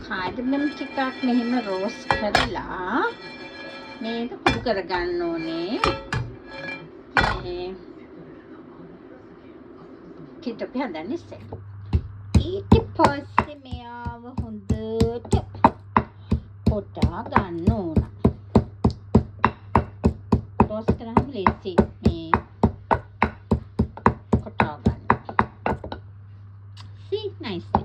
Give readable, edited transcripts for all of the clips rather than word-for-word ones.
කාඩමම් ටිකක් මෙහෙම රෝස් කරලා මේක කුඩු කරගන්න ඕනේ. මේ කිටපි හදන්න ඉස්සෙල්ලා. ඊට පස්සේ මෙයාව හොඳට කොටා ගන්න ඕන. රෝස් කරාම ලේසි මේ කොටා ගන්න. See nicely.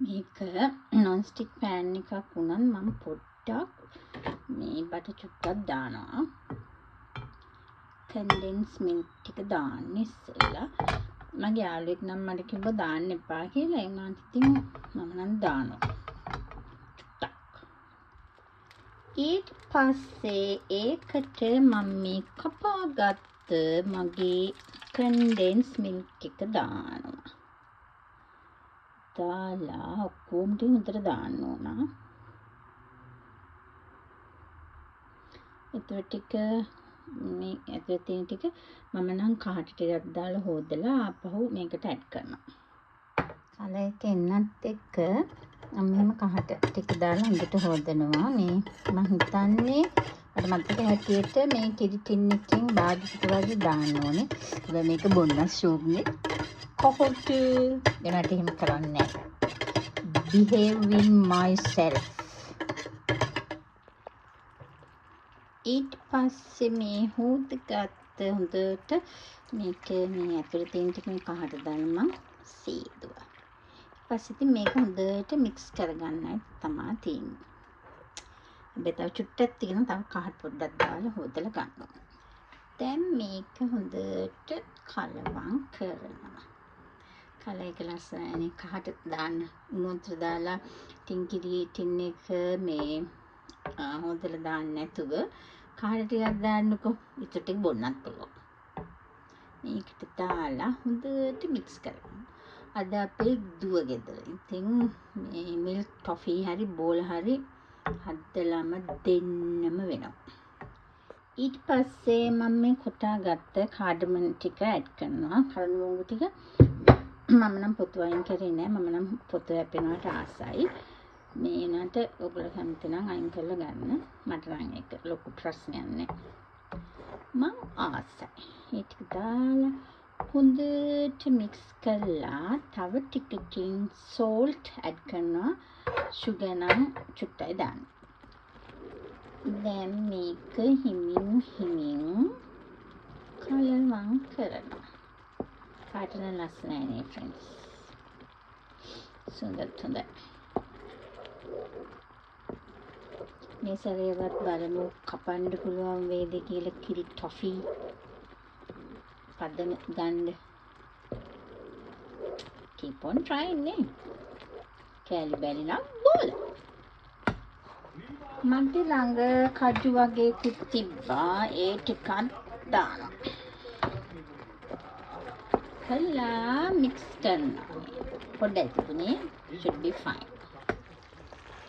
මේක non stick pan එකක් වුණත් මම පොඩ්ඩක් මේ බටර් චුට්ටක් දානවා. condensed milk ටික දාන්න ඉස්සෙල්ලා. මගේ යාළුවෙක් නම් මට කිව්වා දාන්න එපා කියලා. ඒ වුණාට ඉතින් මම නම් දානවා. චුට්ටක්. ඊට පස්සේ ඒකට මම මේ කපාගත්ත මගේ condensed milk එක දානවා. දාලා ඔක්කොම ටික හොඳට දාන්න ඕන. ඒතර ටික මේ ඇතුලේ තියෙන ටික මම නම් කාට ටිකක් දාලා හොදලා ආපහු මේකට ඇඩ් කරනවා. කලයක එන්නත් එක්ක මම මෙහෙම කහට ටික දාලා හොඳට හොදනවා. මේ මම හිතන්නේ අර මතක හැටියට මේ කිරි ටින් එකකින් බාග් ටික වගේ දාන්න ඕනේ. හැබැයි මේක බොන්නස් ෂෝක්නේ. කොහොමද එනට එහෙම කරන්නේ? behaving myself. ඊට පස්සේ මේ හොදගත්ත හොඳට මේක මේ ඇතුලේ තියෙන ටික මේ කහට දාලා මම සීදුවා. ඊට පස්සේ ඉතින් මේක හොඳට මික්ස් කරගන්නයි තමයි තියෙන්නේ. හැබැයි තව චුට්ටක් තියෙනවා. තව කහට පොඩ්ඩක් දාලා හොදලා ගන්නවා. දැන් මේක හොඳට කලවම් කරනවා. කලයක ලස්සනනේ කහට දාන්න උණුතර දාලා ටින්කිරි ටින් එක මේ හොදලා දාන්න නැතුව කහට ටිකක් දාන්නකො. ඊට ටික බොන්නත් පුළුවන්. මේකට දාලා හොඳට මික්ස් කරගන්න. අද අපේ දුව ගෙදර. ඉතින් මේ මිල්ක් ටොෆී හරි බෝල හරි හදලම දෙන්නම වෙනවා. ඊට පස්සේ මම මේ කොටා ගත්ත කාඩමම් ටික ඇඩ් කරනවා. කරඬු ටික මම නම් පොතු වයින් කරේ නෑ. මම නම් පොතු හැපෙනවට ආසයි. මේ නට ඔයගොල්ලෝ කැමති නම් අයින් කරලා ගන්න. මට නම් ඒක ලොකු ප්‍රශ්නයක් නෑ. මම ආසයි. ඒ ටික දාලා හොඳට මික්ස් කරලා තව ටිකකින් salt ඇඩ් කරනවා. sugar නම් චුට්ටයි දාන්න. දැන් මේක හිමින් කලවම් කරනවා. පාටන ලස්සනයි නේ friends. හොඳයි. මේ සැරේවත් බලමු කපන්න පුළුවන් වේද කියලා කිරි ටොෆී පදම ගන්න. keep on trying නේ. කැලි බැලි නම් බෝල. මන්ට ළඟ කජු වගේ කුත් තිබ්බා. ඒ ටිකක් දානවා. කළා මික්ස් කරනවා. පොඩ්ඩක් තිබුණේ should be fine.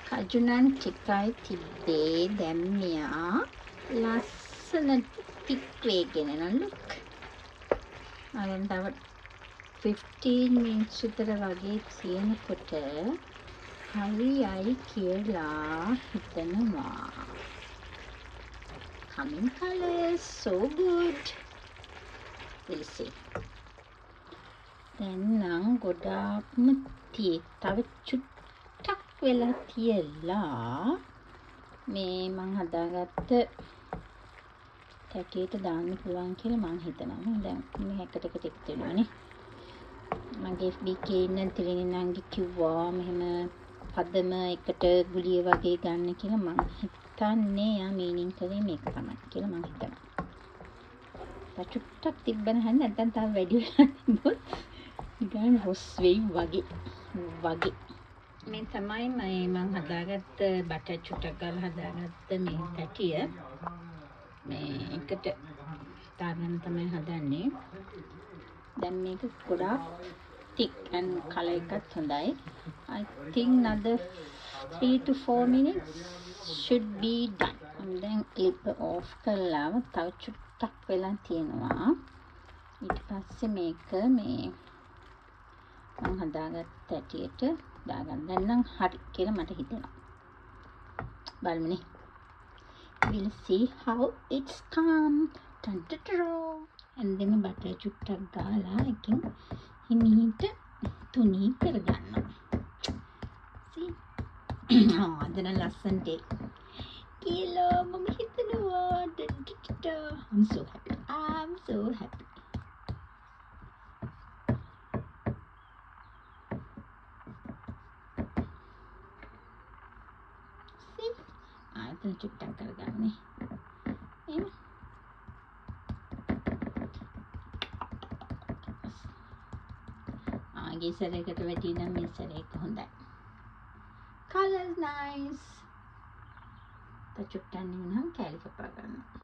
කජු නම් ටිකයි තිබ්බේ. දැන් මෙයා ලස්සන ටික් වේගෙන යන look. අරන් තව 15 minutes විතර වගේ තියෙනකොට හරියයි කියලා හිතනවා. coming colors so good. we'll see. දැන් නම් ගොඩාක්ම තව චුට්ටක් වෙලා තියලා මේ මං හදාගත්ත කැකේට දාන්න පුළුවන් කියලා මං හිතනවා. දැන් මේ එකට එක ටික තියෙනවානේ. මගේ FBK ඉන්න තිරිනි නංගි කිව්වා මෙහෙම පදම එකට ගුලිය වගේ ගන්න කියලා. මං හිතන්නේ යා මීනින් කරේ මේක තමයි කියලා මං හිතනවා. චුට්ටක් තිබ්බන හැන් නැත්නම් තව වැඩි වෙලා තිබ්බොත් නිකන් රොස් වෙයි වගේ. මේ තමයි මම හදාගත්ත බටර් චුට්ටක් ගාලා හදාගත්ත මේ පැටිය. මේ එකට දාගෙන තමයි හදන්නේ. දැන් මේක ගොඩාක් thick and color එකත් හොඳයි. I think another 3 to 4 minutes should be done. දැන් ක්ලිප් ඕෆ් කරලා තව චුට්ටක් වෙලා තියෙනවා. ඊට පස්සේ මේක මේ මම හදාගත්ත ඇටියට දාගන්න. දැන් නම් හරි කියලා මට හිතෙනවා. බලමුනේ. We'll see how it's come. ඇන්දෙම බටර් චුට්ටක් ගාලා එකකින් හිමීට තුනී කරගන්නවා. See? අදන ලස්සනට කියලා මම හිතනවා. I'm so happy. I'm so happy. See? ආයතන චුට්ටක් කරගන්නේ. එහෙම. ආගේ සැරයකට වැඩි නම් මේ සැරේක හොඳයි. Colors nice. චුට්ටක් නෙවෙයි නම් කැලි කපා ගන්නවා.